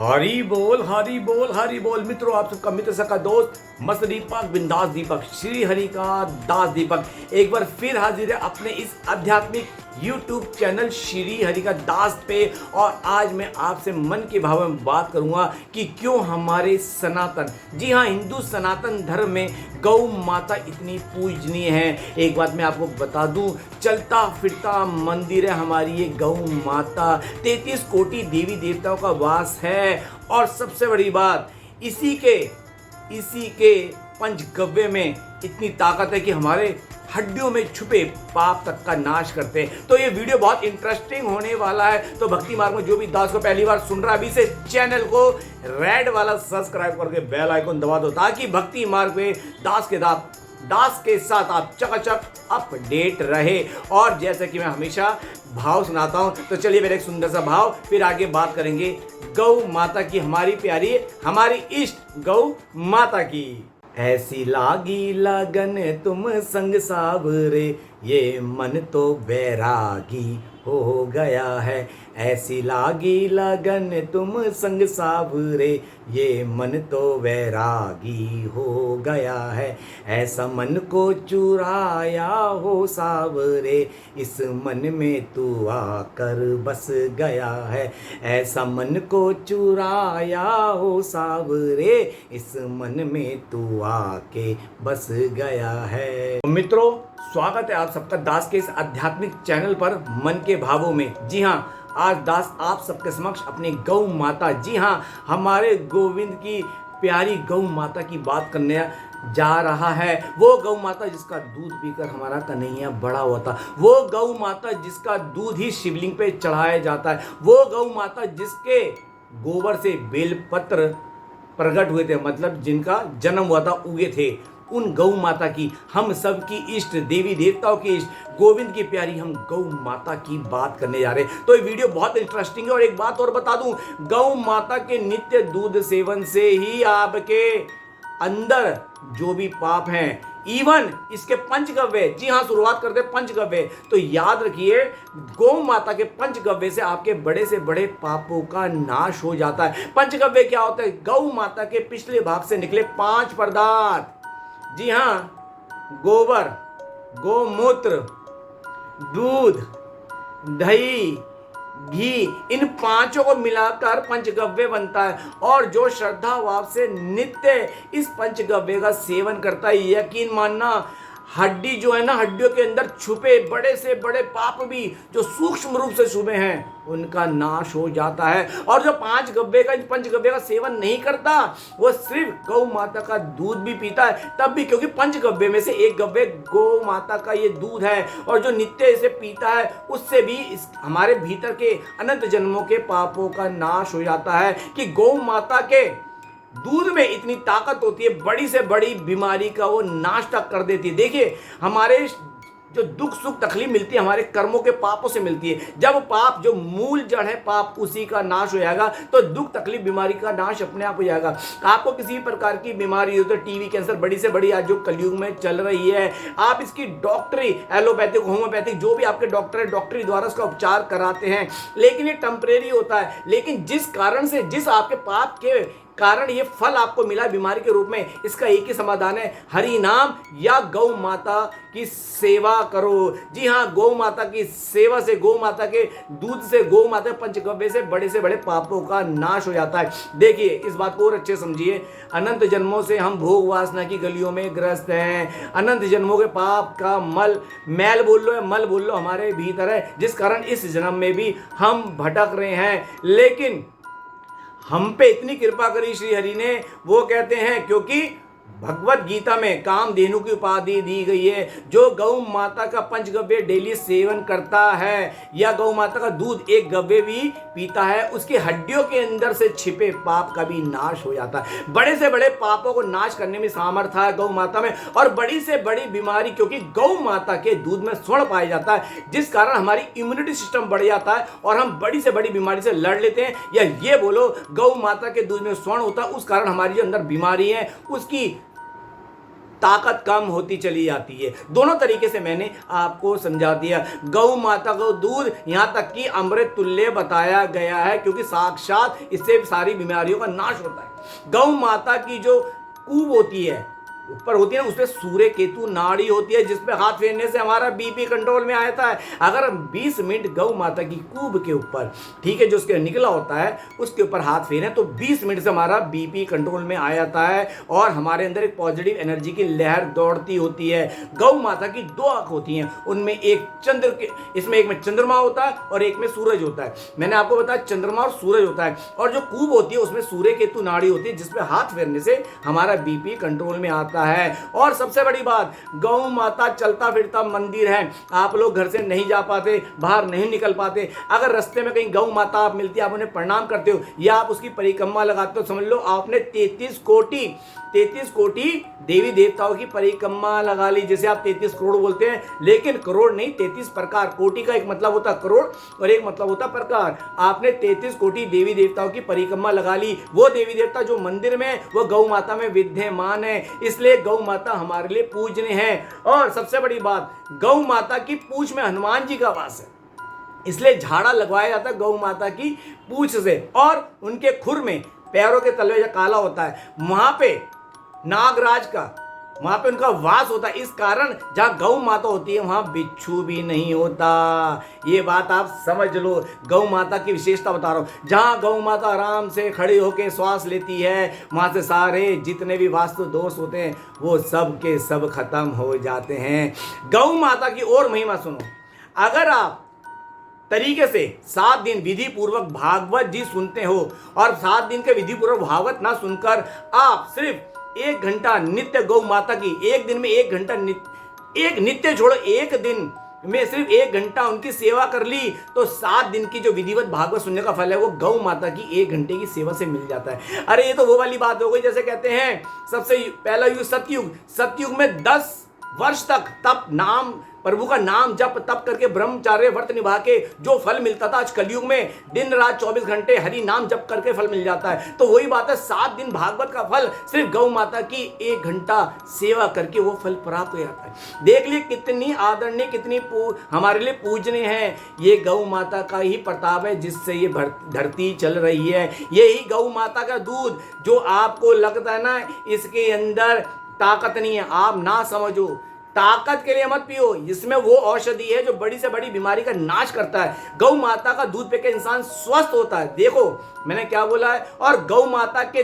हरी बोल हरी बोल हरी बोल। मित्रों, आप सबका मित्र सबका दोस्त मस्त दीपक बिंदास दीपक श्री हरि का दास दीपक एक बार फिर हाजिर है अपने इस आध्यात्मिक YouTube चैनल श्री हरि का दास पे। और आज मैं आपसे मन के भाव में बात करूंगा कि क्यों हमारे सनातन, जी हाँ, हिंदू सनातन धर्म में गौ माता इतनी पूजनीय है। एक बात मैं आपको बता दूं, चलता फिरता मंदिर है हमारी ये गौ माता। 33 कोटि देवी देवताओं का वास है। और सबसे बड़ी बात, इसी के पंचगव्य में इतनी ताकत है कि हमारे हड्डियों में छुपे पाप तक का नाश करते हैं। तो ये वीडियो बहुत इंटरेस्टिंग होने वाला है। तो भक्ति मार्ग में जो भी दास को पहली बार सुन रहा है, अभी से चैनल को रेड वाला सब्सक्राइब करके बेल आइकन दबा दो, ताकि भक्ति मार्ग में दास के साथ आप चकाचक अपडेट रहे। और जैसे कि मैं हमेशा भाव सुनाता हूं, तो चलिए मेरा एक सुंदर सा भाव, फिर आगे बात करेंगे गौ माता की, हमारी प्यारी, हमारी इष्ट गौ माता की। ऐसी लागी लगन तुम संग सावरे, ये मन तो बैरागी हो गया है। ऐसी लागी लगन तुम संग सावरे, ये मन तो वैरागी हो गया है। ऐसा मन को चुराया हो सावरे, इस मन में तू आकर बस गया है। ऐसा मन को चुराया हो सावरे, इस मन में तू आके बस गया है। मित्रों, स्वागत है आप सबका दास के इस आध्यात्मिक चैनल पर मन के भावों में। जी हाँ, आज दास आप सबके समक्ष अपनी गौ माता, जी हाँ, हमारे गोविंद की प्यारी गौ माता की बात करने जा रहा है। वो गौ माता जिसका दूध पीकर हमारा कन्हैया बड़ा हुआ था, वो गौ माता जिसका दूध ही शिवलिंग पे चढ़ाया जाता है, वो गौ माता जिसके गोबर से बेलपत्र प्रकट हुए थे, मतलब जिनका जन्म हुआ था, उगे थे। उन गौ माता की, हम सब की इष्ट, देवी देवताओं की इष्ट, गोविंद की प्यारी हम गौ माता की बात करने जा रहे हैं। तो ये वीडियो बहुत इंटरेस्टिंग है। और एक बात और बता दूं, गौ माता के नित्य दूध सेवन से ही आपके अंदर जो भी पाप हैं, इवन इसके पंचगव्य, जी हाँ, शुरुआत करते हैं पंचगव्य। तो याद रखिए, गौ माता के पंचगव्य से आपके बड़े से बड़े पापों का नाश हो जाता है। पंचगव्य क्या होता है? गौ माता के पिछले भाग से निकले 5 पदार्थ, जी हाँ, गोबर, गोमूत्र, दूध, दही, घी, इन पांचों को मिलाकर पंचगव्य बनता है। और जो श्रद्धा भाव से नित्य इस पंचगव्य का सेवन करता है, यकीन मानना, हड्डी जो है ना, हड्डियों के अंदर छुपे बड़े से बड़े पाप भी जो सूक्ष्म रूप से छुपे हैं, उनका नाश हो जाता है। और जो पंचगव्य का सेवन नहीं करता, वो सिर्फ गौ माता का दूध भी पीता है, तब भी, क्योंकि पंचगव्य में से एक गव्य गौ माता का ये दूध है। और जो नित्य इसे पीता है, उससे भी हमारे भीतर के अनंत जन्मों के पापों का नाश हो जाता है। कि गौ माता के दूध में इतनी ताकत होती है, बड़ी से बड़ी बीमारी का वो नाश तक कर देती है। देखिए, हमारे जो दुख सुख तकलीफ मिलती है, हमारे कर्मों के पापों से मिलती है। जब पाप, जो मूल जड़ है पाप, उसी का नाश हो जाएगा, तो दुख तकलीफ बीमारी का नाश अपने आप हो जाएगा। आपको किसी प्रकार की बीमारी हो, तो टीबी, कैंसर, बड़ी से बड़ी आज जो कलयुग में चल रही है, आप इसकी डॉक्टरी, एलोपैथिक, होम्योपैथिक, जो भी आपके डॉक्टर है, डॉक्टरी द्वारा उसका उपचार कराते हैं, लेकिन ये टेम्परेरी होता है। लेकिन जिस कारण से, जिस आपके पाप के कारण ये फल आपको मिला बीमारी के रूप में, इसका एक ही समाधान है, हरि नाम या गौ माता की सेवा करो। जी हाँ, गौ माता की सेवा से, गौ माता के दूध से, गौ माता पंचगव्य से बड़े पापों का नाश हो जाता है। देखिए, इस बात को और अच्छे समझिए, अनंत जन्मों से हम भोग वासना की गलियों में ग्रस्त हैं। अनंत जन्मों के पाप का मैल बोल लो या मल बोल लो, हमारे भीतर है, जिस कारण इस जन्म में भी हम भटक रहे हैं। लेकिन हम पे इतनी कृपा करी श्री हरि ने, वो कहते हैं, क्योंकि भगवत गीता में कामधेनु की उपाधि दी गई है। जो गौ माता का पंचगव्य डेली सेवन करता है, या गौ माता का दूध एक गव्य भी पीता है, उसकी हड्डियों के अंदर से छिपे पाप का भी नाश हो जाता है। बड़े से बड़े पापों को नाश करने में सामर्थ्य है गौ माता में। और बड़ी से बड़ी बीमारी, क्योंकि गौ माता के दूध में स्वर्ण पाया जाता है, जिस कारण हमारी इम्यूनिटी सिस्टम बढ़ जाता है और हम बड़ी से बड़ी बीमारी से लड़ लेते हैं। या ये बोलो, गौ माता के दूध में स्वर्ण होता है, उस कारण हमारी जो अंदर बीमारी है, उसकी ताकत कम होती चली जाती है। दोनों तरीके से मैंने आपको समझा दिया। गौ माता को दूध यहाँ तक कि अमृत तुल्य बताया गया है, क्योंकि साक्षात इससे सारी बीमारियों का नाश होता है। गौ माता की जो कूब होती है, ऊपर होती है ना, उसमें सूर्य केतु नाड़ी होती है, जिसपे हाथ फेरने से हमारा बीपी कंट्रोल में आता है। अगर हम 20 मिनट गौ माता की कूब के ऊपर, ठीक है, जो उसके निकला होता है उसके ऊपर हाथ फेरें तो 20 मिनट से हमारा बीपी कंट्रोल में आ जाता है और हमारे अंदर एक पॉजिटिव एनर्जी की लहर दौड़ती होती है। गौ माता की 2 आंख होती हैं, उनमें एक इसमें एक में चंद्रमा होता है और एक में सूरज होता है। मैंने आपको बताया चंद्रमा और सूरज होता है, और जो कूब होती है उसमें सूर्य केतु नाड़ी होती है, जिसपे हाथ फेरने से हमारा बीपी कंट्रोल में आता है। और सबसे बड़ी बात, गौ माता चलता फिरता मंदिर है। आप लोग घर से नहीं जा पाते, बाहर नहीं निकल पाते, अगर रास्ते में कहीं गौ माता आप मिलती है, आप उन्हें प्रणाम करते हो या आप उसकी परिक्रमा लगाते हो, समझ लो आपने 33 कोटि देवी देवताओं की परिक्रमा लगा ली। जैसे आप 33 करोड़ बोलते हैं, लेकिन करोड़ नहीं, 33 प्रकार। कोटि का एक मतलब होता है करोड़ और एक मतलब होता है प्रकार। आपने 33 कोटि देवी देवताओं की परिक्रमा लगा ली। वो देवी देवता जो मंदिर में, वो गौ माता में विद्यमान है, इसलिए गौ माता हमारे लिए पूजनीय है। और सबसे बड़ी बात, गौ माता की पूंछ में हनुमान जी का वास है, इसलिए झाड़ा लगवाया जाता है गौ माता की पूंछ से। और उनके खुर में, पैरों के तलवे जो काला होता है, वहां पे नागराज का, वहां पे उनका वास होता है। इस कारण जहां गौ माता होती है वहां बिच्छू भी नहीं होता। ये बात आप समझ लो, गौ माता की विशेषता बता रहा हूं। जहां गौ माता आराम से खड़ी होकर श्वास लेती है, वहां से सारे जितने भी वास्तु दोष होते हैं वो सब के सब खत्म हो जाते हैं। गौ माता की और महिमा सुनो। अगर आप तरीके से 7 दिन विधि पूर्वक भागवत जी सुनते हो, और 7 दिन के विधि पूर्वक भागवत ना सुनकर आप सिर्फ 1 घंटा नित्य गौ माता की, एक दिन में 1 घंटा नित्य छोड़ो, एक दिन में सिर्फ 1 घंटा उनकी सेवा कर ली, तो 7 दिन की जो विधिवत भागवत सुनने का फल है वो गौ माता की 1 घंटे की सेवा से मिल जाता है। अरे ये तो वो वाली बात हो गई, जैसे कहते हैं सबसे पहला युग सतयुग में 10 वर्ष तक तप, नाम, प्रभु का नाम जप तप करके ब्रह्मचार्य व्रत निभा के जो फल मिलता था, आज कलयुग में दिन रात 24 घंटे हरि नाम जप करके फल मिल जाता है। तो वही बात है, 7 दिन भागवत का फल सिर्फ गौ माता की 1 घंटा सेवा करके वो फल प्राप्त हो जाता है। देख लिए कितनी आदरणीय, कितनी हमारे लिए पूजनीय है। ये गौ माता का ही प्रताप है जिससे ये धरती चल रही है। यही गौ माता का दूध, जो आपको लगता है ना इसके अंदर ताकत नहीं है, आप ना समझो, ताकत के लिए मत पियो, इसमें वो औषधि है जो बड़ी से बड़ी बीमारी का नाश करता है। गौ माता का दूध पीकर इंसान स्वस्थ होता है। देखो मैंने क्या बोला है, और गौ माता के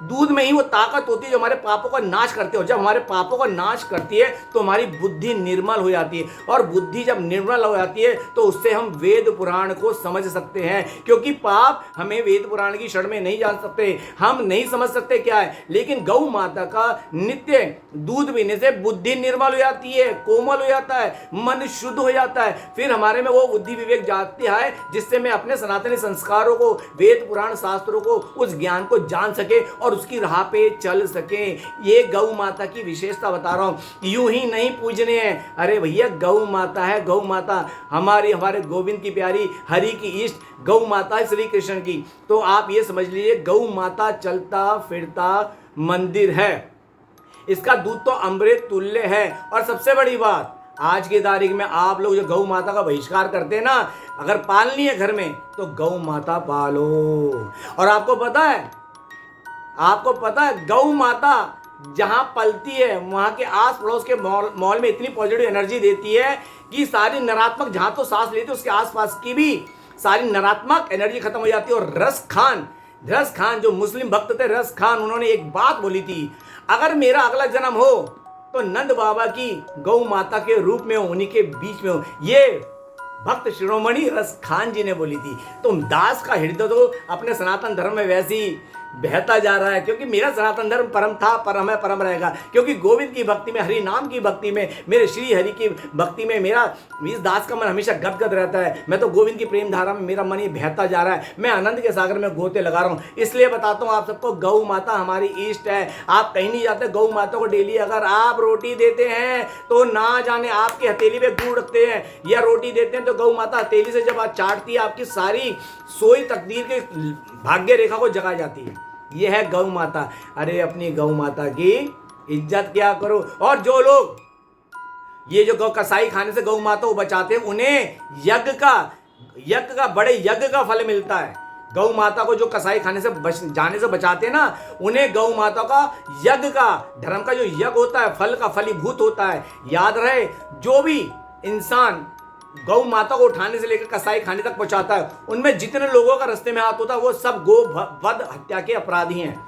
दूध में ही वो ताकत होती है जो हमारे पापों का नाश करती है। और जब हमारे पापों का नाश करती है तो हमारी बुद्धि निर्मल हो जाती है, और बुद्धि जब निर्मल हो जाती है तो उससे हम वेद पुराण को समझ सकते हैं। क्योंकि पाप हमें वेद पुराण की शरण में नहीं जान सकते, हम नहीं समझ सकते क्या है, लेकिन गौ माता का नित्य दूध पीने से बुद्धि निर्मल हो जाती है, कोमल हो जाता है, मन शुद्ध हो जाता है। फिर हमारे में वो बुद्धि विवेक जाती है जिससे मैं अपने सनातनी संस्कारों को, वेद पुराण शास्त्रों को, उस ज्ञान को जान सके और उसकी राह पे चल सके। ये गौ माता की विशेषता बता रहा हूं, यूं ही नहीं पूजने हैं। अरे भैया गौ माता है, गौ माता हमारे गोविंद की प्यारी, हरि की इष्ट गौ माता है, श्री कृष्ण की। तो आप ये समझ लीजिए गौ माता चलता फिरता मंदिर है, इसका दूध तो अमृत तुल्य है। और सबसे बड़ी बात, आज की तारीख में आप लोग जो गौ माता का बहिष्कार करते हैं ना, अगर पालनी है घर में तो गौ माता पालो। और आपको पता है गौ माता जहां पलती है वहां के आस पड़ोस के मॉल में इतनी पॉजिटिव एनर्जी देती है कि सारी नकारात्मक, जहां तो सांस लेती है उसके आसपास की भी सारी नकारात्मक एनर्जी खत्म हो जाती है। और रस खान जो मुस्लिम भक्त थे, रस खान, उन्होंने एक बात बोली थी, अगर मेरा अगला जन्म हो तो नंद बाबा की गौ माता के रूप में हो, उन्हीं के बीच में हो। ये भक्त शिरोमणि रस खान जी ने बोली थी। तो दास का हृदय तो अपने सनातन धर्म में वैसे ही बहता जा रहा है, क्योंकि मेरा सनातन धर्म परम था, परम है, परम रहेगा। क्योंकि गोविंद की भक्ति में, हरि नाम की भक्ति में, मेरे श्री हरि की भक्ति में मेरा इस दास का मन हमेशा गदगद रहता है। मैं तो गोविंद की प्रेम धारा में मेरा मन ये बहता जा रहा है, मैं आनंद के सागर में गोते लगा रहा हूँ। इसलिए बताता हूँ आप सबको, गौ माता हमारी इष्ट है। आप कहीं नहीं जाते, गौ माता को डेली अगर आप रोटी देते हैं तो ना जाने आपकी हथेली पे गुड़ रखते हैं या रोटी देते हैं तो गौ माता हथेली से जब आप चाटती है, आपकी सारी सोई तकदीर के भाग्य रेखा को जगा जाती है। यह है गौ माता। अरे अपनी गौ माता की इज्जत किया करो। और जो लोग ये जो गौ कसाई खाने से गौ माता को बचाते हैं, उन्हें यज्ञ का बड़े यज्ञ का फल मिलता है। गौ माता को जो कसाई खाने से जाने से बचाते हैं ना, उन्हें गौ माता का यज्ञ का, धर्म का जो यज्ञ होता है, फल का फलीभूत होता है। याद रहे, जो भी इंसान गौ माता को उठाने से लेकर कसाई खाने तक पहुंचाता है, उनमें जितने लोगों का रास्ते में हाथ होता है वो सब गो वध हत्या के अपराधी हैं।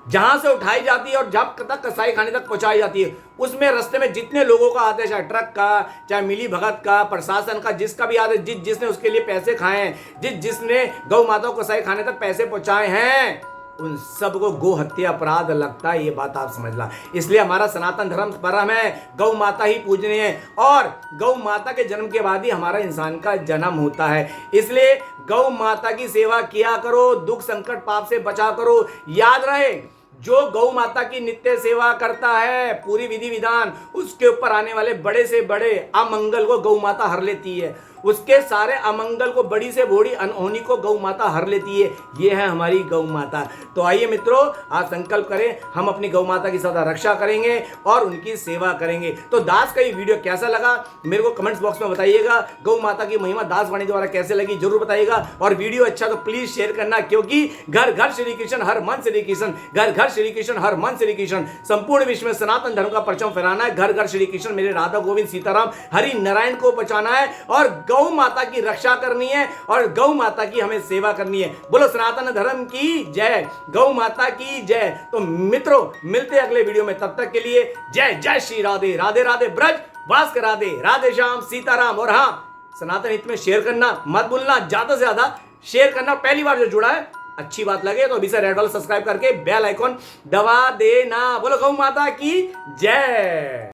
जहां से उठाई जाती है और जब तक कसाई खाने तक पहुंचाई जाती है, उसमें रास्ते में जितने लोगों का हाथ है, चाहे ट्रक का, चाहे मिली भगत का, प्रशासन का, जिसका भी हाथ है, जिसने उसके लिए पैसे खाए हैं, जिसने गौ माता को कसाई खाने तक पैसे पहुंचाए हैं, उन सबको गो हत्या अपराध लगता है। ये बात आप समझ ला। इसलिए हमारा सनातन धर्म परम है, गौ माता ही पूजनीय है, और गौ माता के जन्म के बाद ही हमारा इंसान का जन्म होता है। इसलिए गौ माता की सेवा किया करो, दुख संकट पाप से बचा करो। याद रहे, जो गौ माता की नित्य सेवा करता है, पूरी विधि विधान, उसके ऊपर आने वाले बड़े से बड़े अमंगल को गौ माता हर लेती है। उसके सारे अमंगल को, बड़ी से बड़ी अनहोनी को गौ माता हर लेती है। ये है हमारी गौ माता। तो आइए मित्रों, आज संकल्प करें, हम अपनी गौ माता की सदा रक्षा करेंगे और उनकी सेवा करेंगे। तो दास का ये वीडियो कैसा लगा मेरे को कमेंट्स बॉक्स में बताइएगा। गौ माता की महिमा दास वाणी द्वारा कैसे लगी जरूर बताइएगा। और वीडियो अच्छा तो प्लीज शेयर करना, क्योंकि घर घर श्री कृष्ण, हर मन श्री कृष्ण, घर घर श्री कृष्ण, हर मन श्री कृष्ण। संपूर्ण विश्व में सनातन धर्म का परचम फहराना है। घर घर श्री कृष्ण, मेरे राधा गोविंद सीताराम हरि नारायण को बचाना है और गौ माता की रक्षा करनी है और गौ माता की हमें सेवा करनी है। बोलो सनातन धर्म की जय, गौ माता की जय। तो मित्रों, मिलते हैं अगले वीडियो में, तब तक के लिए जय जय श्री राधे। राधे राधे ब्रज वास कर राधे, राधे श्याम सीताराम। और हाँ, सनातन हित में शेयर करना मत भूलना, ज्यादा से ज्यादा शेयर करना। पहली बार जो जुड़ा है, अच्छी बात लगे तो अभी से रेड वाला सब्सक्राइब करके बेल आइकॉन दबा देना। बोलो गौ माता की जय।